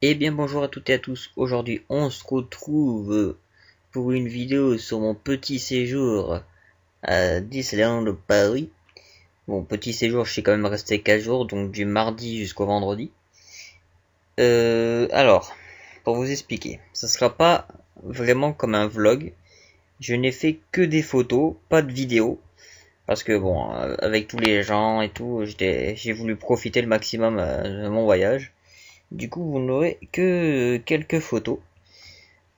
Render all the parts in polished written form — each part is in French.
Eh bien bonjour à toutes et à tous, aujourd'hui on se retrouve pour une vidéo sur mon petit séjour à Disneyland Paris. Bon, petit séjour, je suis quand même resté 4 jours, donc du mardi jusqu'au vendredi. Alors, pour vous expliquer, ça sera pas vraiment comme un vlog, je n'ai fait que des photos, pas de vidéos. Parce que bon, avec tous les gens et tout, j'ai voulu profiter le maximum de mon voyage. Du coup, vous n'aurez que quelques photos.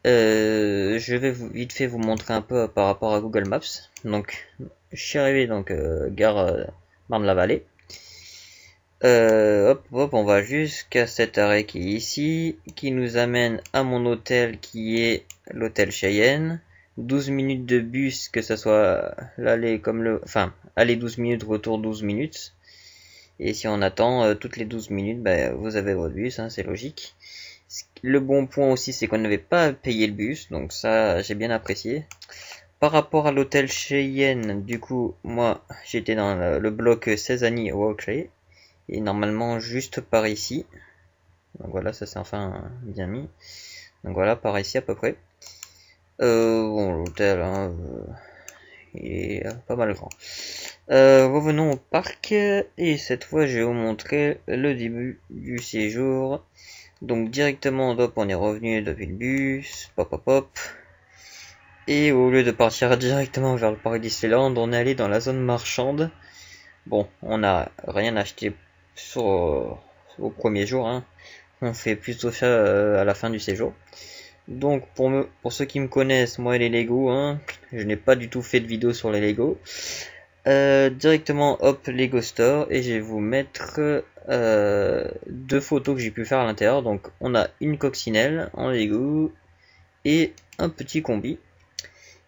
Je vais vite fait vous montrer un peu par rapport à Google Maps. Donc, je suis arrivé donc gare Marne-la-Vallée. Hop, on va jusqu'à cet arrêt qui est ici, qui nous amène à mon hôtel qui est l'hôtel Cheyenne. 12 minutes de bus, que ça soit l'aller comme aller 12 minutes, retour 12 minutes. Et si on attend toutes les 12 minutes, vous avez votre bus, hein, c'est logique. Le bon point aussi, c'est qu'on n'avait pas payé le bus, donc ça, j'ai bien apprécié. Par rapport à l'hôtel Cheyenne, du coup, moi, j'étais dans le bloc Cézanne Walkley, et normalement juste par ici. Donc voilà, ça c'est enfin bien mis. Donc voilà, par ici à peu près. Bon, l'hôtel, hein, il est pas mal grand. Revenons au parc, et cette fois je vais vous montrer le début du séjour. Donc directement hop, on est revenu depuis le bus, hop. Et au lieu de partir directement vers le parc Disneyland, on est allé dans la zone marchande. Bon, on n'a rien acheté au premier jour, hein. On fait plutôt ça à la fin du séjour. Donc pour ceux qui me connaissent, moi et les Lego, hein, je n'ai pas du tout fait de vidéo sur les Lego. Directement hop, Lego Store, et je vais vous mettre deux photos que j'ai pu faire à l'intérieur. Donc on a une coccinelle en Lego et un petit combi.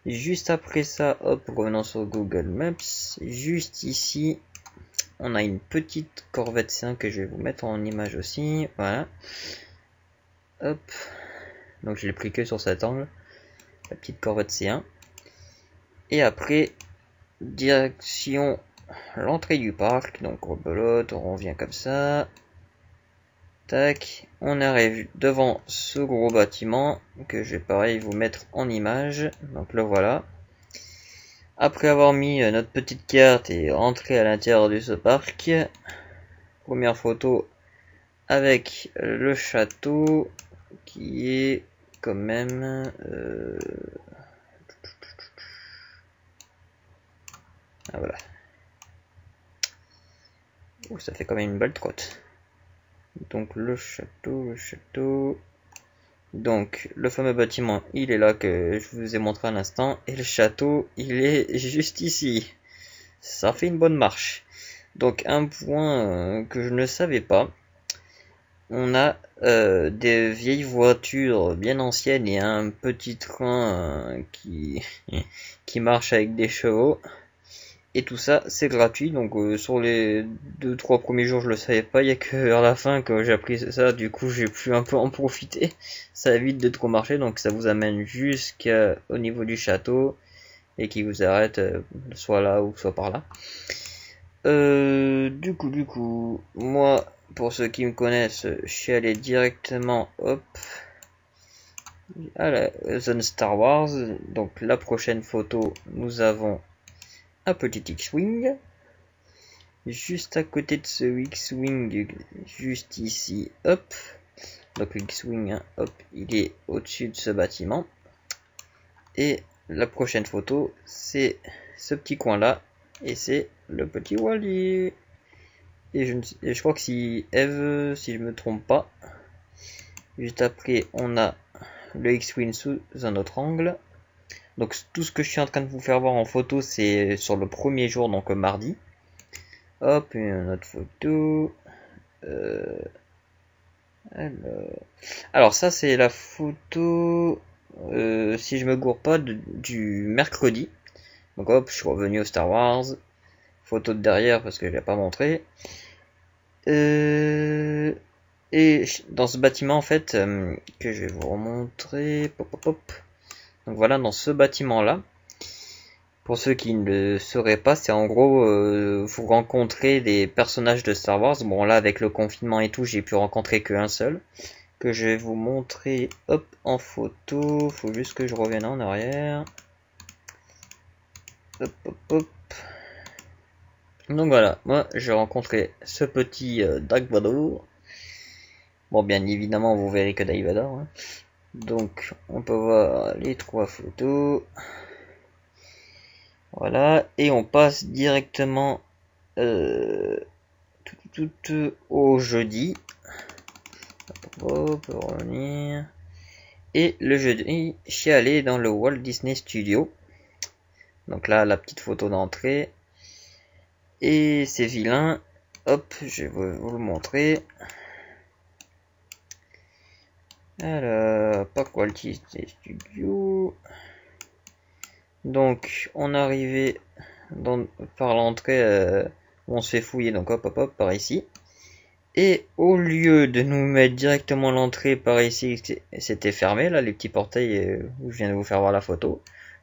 Juste après ça, hop, revenons sur Google Maps. Juste ici, on a une petite Corvette C1 que je vais vous mettre en image aussi. Voilà. Hop. Donc je l'ai pris que sur cet angle. La petite Corvette C1. Et après, direction l'entrée du parc. Donc rebelote, on revient comme ça. Tac. On arrive devant ce gros bâtiment que je vais pareil vous mettre en image. Donc le voilà. Après avoir mis notre petite carte et entré à l'intérieur de ce parc, première photo avec le château qui est quand même voilà. Oh, ça fait quand même une belle trotte. Donc le château. Donc le fameux bâtiment, il est là que je vous ai montré à l'instant, et le château, il est juste ici. Ça fait une bonne marche. Donc un point que je ne savais pas, on a des vieilles voitures bien anciennes et un petit train qui marche avec des chevaux. Et tout ça, c'est gratuit. Donc sur les 2-3 premiers jours, je le savais pas. Il y a que vers la fin que j'ai appris ça. Du coup, j'ai pu un peu en profiter. Ça évite de trop marcher. Donc ça vous amène jusqu'au niveau du château et qui vous arrête soit là ou soit par là. Du coup, moi, pour ceux qui me connaissent, je suis allé directement, hop, à la zone Star Wars. Donc la prochaine photo, nous avons un petit X-Wing. Juste à côté de ce X-Wing, juste ici, hop. Donc le X-Wing, hein, hop, il est au-dessus de ce bâtiment. Et la prochaine photo, c'est ce petit coin-là. Et c'est le petit Wally. Et je crois que si Eve, si je me trompe pas. Juste après, on a le X-Wing sous un autre angle. Donc tout ce que je suis en train de vous faire voir en photo, c'est sur le premier jour, donc mardi. Hop, une autre photo. Alors ça, c'est la photo, si je me gourre pas, du mercredi. Donc hop, je suis revenu au Star Wars. Photo de derrière parce que je l'ai pas montré. Et dans ce bâtiment en fait, que je vais vous remontrer. Donc voilà, dans ce bâtiment là. Pour ceux qui ne le sauraient pas, c'est en gros, vous rencontrez des personnages de Star Wars. Bon là, avec le confinement et tout, j'ai pu rencontrer qu'un seul. que je vais vous montrer, hop, en photo. Faut juste que je revienne en arrière. Hop, hop, hop. Donc voilà, moi j'ai rencontré ce petit Dark Vador. Bon, bien évidemment, vous verrez que Dark Vador. Hein. Donc, on peut voir les 3 photos. Voilà, et on passe directement au jeudi. On peut revenir. Et le jeudi, je suis allé dans le Walt Disney Studio. Donc là, la petite photo d'entrée. Et c'est vilain. Hop, je vais vous le montrer. Alors, Parc Walt Disney Studio. Donc, on arrivait par l'entrée, on se fait fouiller, donc hop hop hop, par ici. Et au lieu de nous mettre directement l'entrée par ici, c'était fermé, là, les petits portails où je viens de vous faire voir la photo.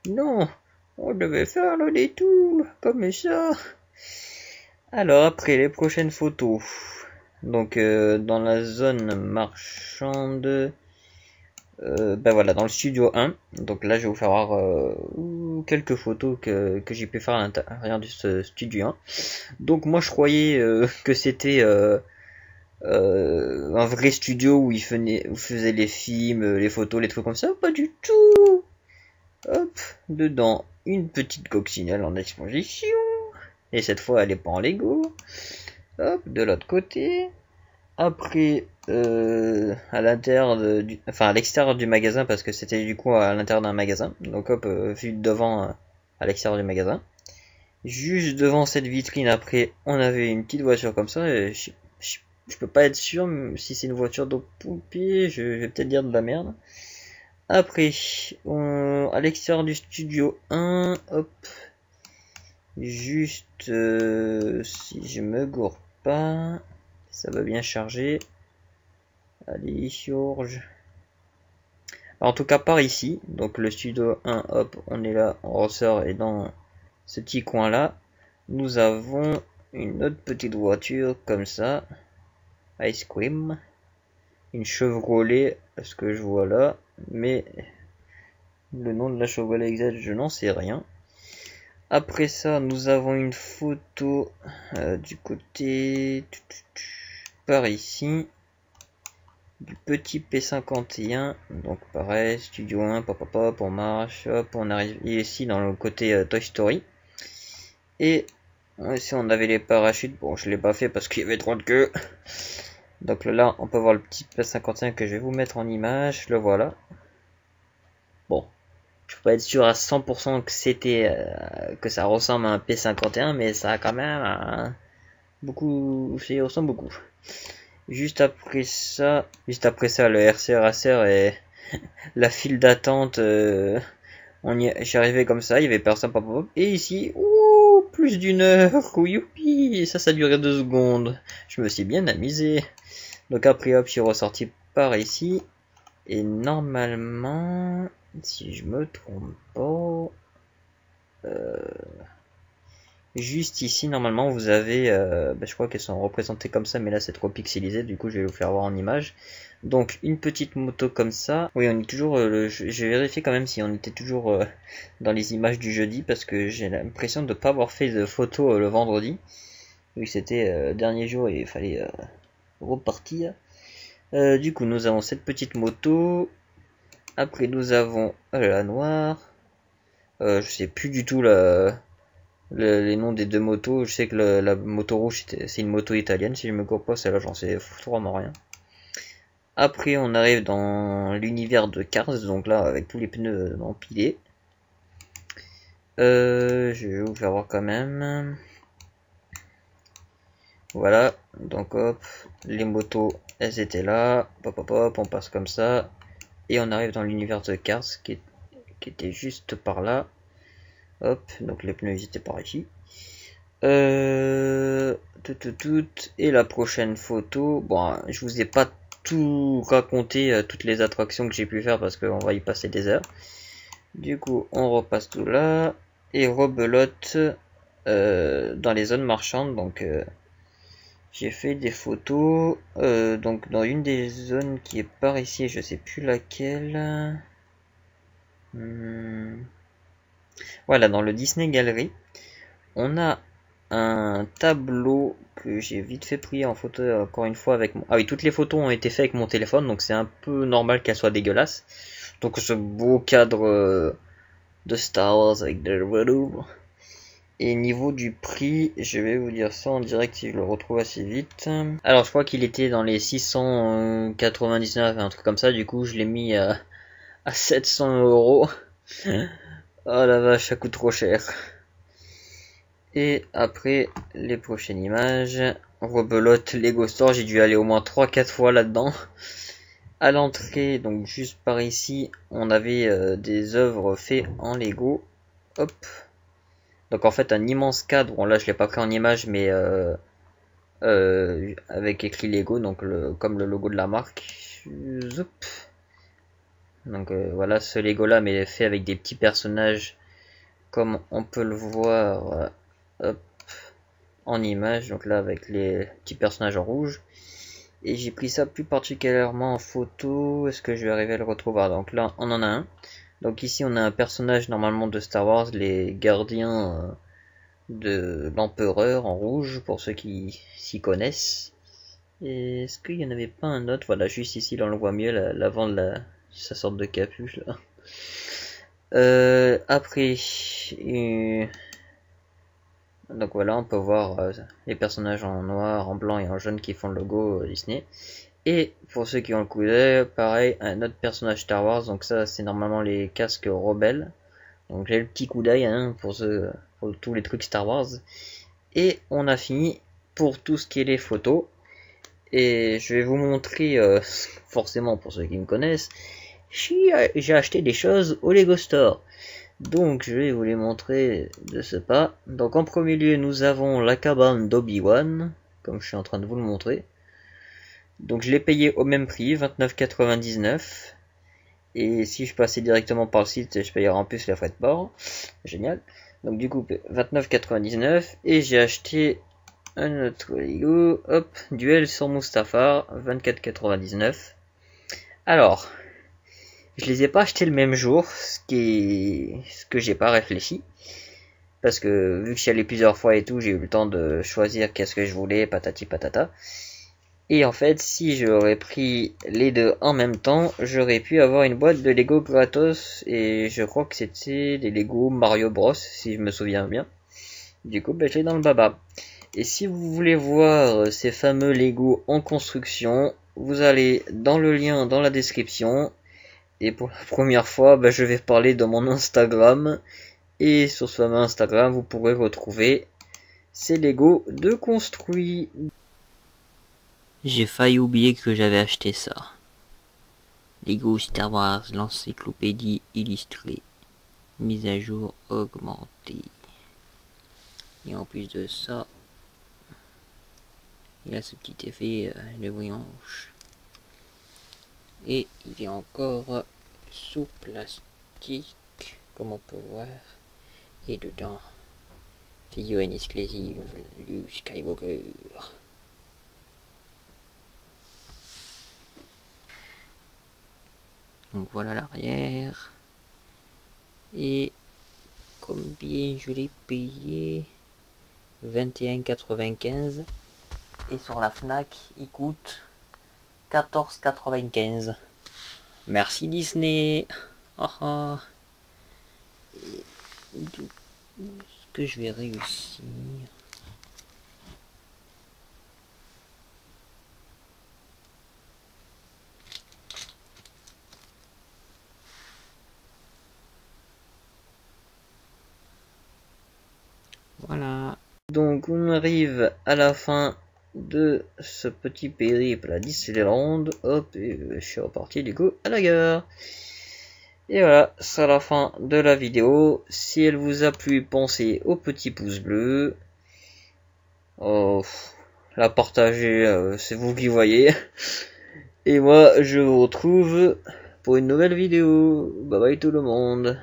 Non, on devait faire le détour, comme ça. Alors, après, les prochaines photos. Donc, dans la zone marchande... ben voilà, dans le studio 1. Donc là, je vais vous faire voir quelques photos que j'ai pu faire à l'intérieur de ce studio 1. Donc moi, je croyais que c'était un vrai studio où il faisait les films, les photos, les trucs comme ça. Pas du tout. Hop, dedans, une petite coccinelle en exposition. Et cette fois, elle est pas en Lego. Hop, de l'autre côté. Après, à l'intérieur à l'extérieur du magasin, parce que c'était du coup à l'intérieur d'un magasin. Donc hop, vu de devant à l'extérieur du magasin. Juste devant cette vitrine, après, on avait une petite voiture comme ça. Et je peux pas être sûr si c'est une voiture de poupée. Je vais peut-être dire de la merde. Après, à l'extérieur du studio 1, hop. Juste, si je me gourre pas, ça va bien charger. Allez, George. En tout cas, par ici, donc le studio 1, hop, on est là, on ressort, et dans ce petit coin là, nous avons une autre petite voiture comme ça, Ice Cream, une Chevrolet, ce que je vois là, mais le nom de la Chevrolet exact, je n'en sais rien. Après ça, nous avons une photo du côté par ici du petit P51. Donc pareil, studio 1, pop pop pop, on marche, hop, on arrive ici dans le côté Toy Story. Et ici on avait les parachutes. Bon, je l'ai pas fait parce qu'il y avait trop de queue. Donc là, on peut voir le petit P51 que je vais vous mettre en image. Le voilà. Bon. Je peux pas être sûr à 100% que que ça ressemble à un P51, mais ça a quand même beaucoup, ça y ressemble beaucoup. Juste après ça, le RC Racer et la file d'attente, j'y arrivais comme ça, il y avait personne, et ici, plus d'une heure, youpi, ça durait 2 secondes. Je me suis bien amusé. Donc après hop, je suis ressorti par ici, et normalement, si je me trompe pas, juste ici normalement vous avez, je crois qu'elles sont représentées comme ça, mais là c'est trop pixelisé, du coup je vais vous faire voir en image. Donc une petite moto comme ça. Oui, on est toujours, j'ai vérifié quand même si on était toujours dans les images du jeudi, parce que j'ai l'impression de ne pas avoir fait de photo le vendredi, vu que c'était dernier jour et il fallait repartir. Du coup nous avons cette petite moto. Après nous avons la noire. Je sais plus du tout les noms des deux motos. Je sais que la moto rouge c'est une moto italienne, si je me gourre pas, celle-là j'en sais vraiment rien. Après on arrive dans l'univers de Cars, donc là avec tous les pneus empilés. Je vais vous faire voir quand même. Voilà, donc hop, les motos elles étaient là, hop hop hop, on passe comme ça, et on arrive dans l'univers de Cars qui était juste par là. Hop, donc les pneus ils étaient par ici. Et la prochaine photo, bon, je vous ai pas tout raconté, toutes les attractions que j'ai pu faire parce qu'on va y passer des heures. Du coup, on repasse tout là et rebelote dans les zones marchandes. Donc, j'ai fait des photos donc dans une des zones qui est par ici, je sais plus laquelle. Voilà, dans le Disney Gallery, on a un tableau que j'ai vite fait pris en photo encore une fois avec mon... Ah oui, toutes les photos ont été faites avec mon téléphone, donc c'est un peu normal qu'elles soient dégueulasses. Donc ce beau cadre de Star Wars avec des retours. Et niveau du prix, je vais vous dire ça en direct si je le retrouve assez vite. Alors je crois qu'il était dans les 699, un truc comme ça, du coup je l'ai mis à 700 euros. Oh la vache, ça coûte trop cher. Et après, les prochaines images, rebelote Lego Store, j'ai dû aller au moins 3-4 fois là-dedans. À l'entrée, donc juste par ici, on avait des œuvres faites en Lego. Hop. Donc en fait un immense cadre, bon là je l'ai pas pris en image mais avec écrit Lego, donc comme le logo de la marque. Zoup. Donc voilà ce Lego là mais fait avec des petits personnages comme on peut le voir hop, en image, donc là avec les petits personnages en rouge. Et j'ai pris ça plus particulièrement en photo, est-ce que je vais arriver à le retrouver? Donc là on en a un. Donc ici on a un personnage normalement de Star Wars, les gardiens de l'empereur en rouge, pour ceux qui s'y connaissent. Et est-ce qu'il y en avait pas un autre? Voilà, juste ici là on le voit mieux, l'avant de sa sorte de capuche là. Après, donc voilà, on peut voir les personnages en noir, en blanc et en jaune qui font le logo Disney. Et pour ceux qui ont le coup d'œil, pareil, un autre personnage Star Wars, donc ça c'est normalement les casques rebelles. Donc j'ai le petit coup d'œil hein, pour tous les trucs Star Wars. Et on a fini pour tout ce qui est les photos. Et je vais vous montrer, forcément pour ceux qui me connaissent, j'ai acheté des choses au Lego Store. Donc je vais vous les montrer de ce pas. Donc en premier lieu nous avons la cabane d'Obi-Wan, comme je suis en train de vous le montrer. Donc je l'ai payé au même prix, 29,99 €. Et si je passais directement par le site, je payerais en plus les frais de port. Génial. Donc du coup 29,99 €. Et j'ai acheté un autre Lego, hop, Duel sur Mustafar, 24,99 €. Alors, je les ai pas achetés le même jour, ce que j'ai pas réfléchi. Parce que vu que j'y allais plusieurs fois et tout, j'ai eu le temps de choisir qu'est-ce que je voulais, patati patata. Et en fait, si j'aurais pris les deux en même temps, j'aurais pu avoir une boîte de Lego gratos. Et je crois que c'était des Lego Mario Bros, si je me souviens bien. Du coup, je l'ai dans le baba. Et si vous voulez voir ces fameux Lego en construction, vous allez dans le lien dans la description. Et pour la première fois, je vais parler de mon Instagram. Et sur ce fameux Instagram, vous pourrez retrouver ces Lego de construit. J'ai failli oublier que j'avais acheté ça. Lego Star Wars, l'encyclopédie illustrée. Mise à jour augmentée. Et en plus de ça, il y a ce petit effet de brioche. Et il est encore sous plastique, comme on peut voir. Et dedans, figurine exclusive, Luke Skywalker. Donc voilà l'arrière. Et combien je l'ai payé? 21,95 €. Et sur la Fnac, il coûte 14,95 €. Merci Disney. Est-ce que je vais réussir? Voilà. Donc on arrive à la fin de ce petit périple à Disneyland. Hop, et je suis reparti du coup à la gare. Et voilà, c'est la fin de la vidéo. Si elle vous a plu, pensez au petit pouce bleu. Oh, la partager, c'est vous qui voyez. Et moi, je vous retrouve pour une nouvelle vidéo. Bye bye tout le monde.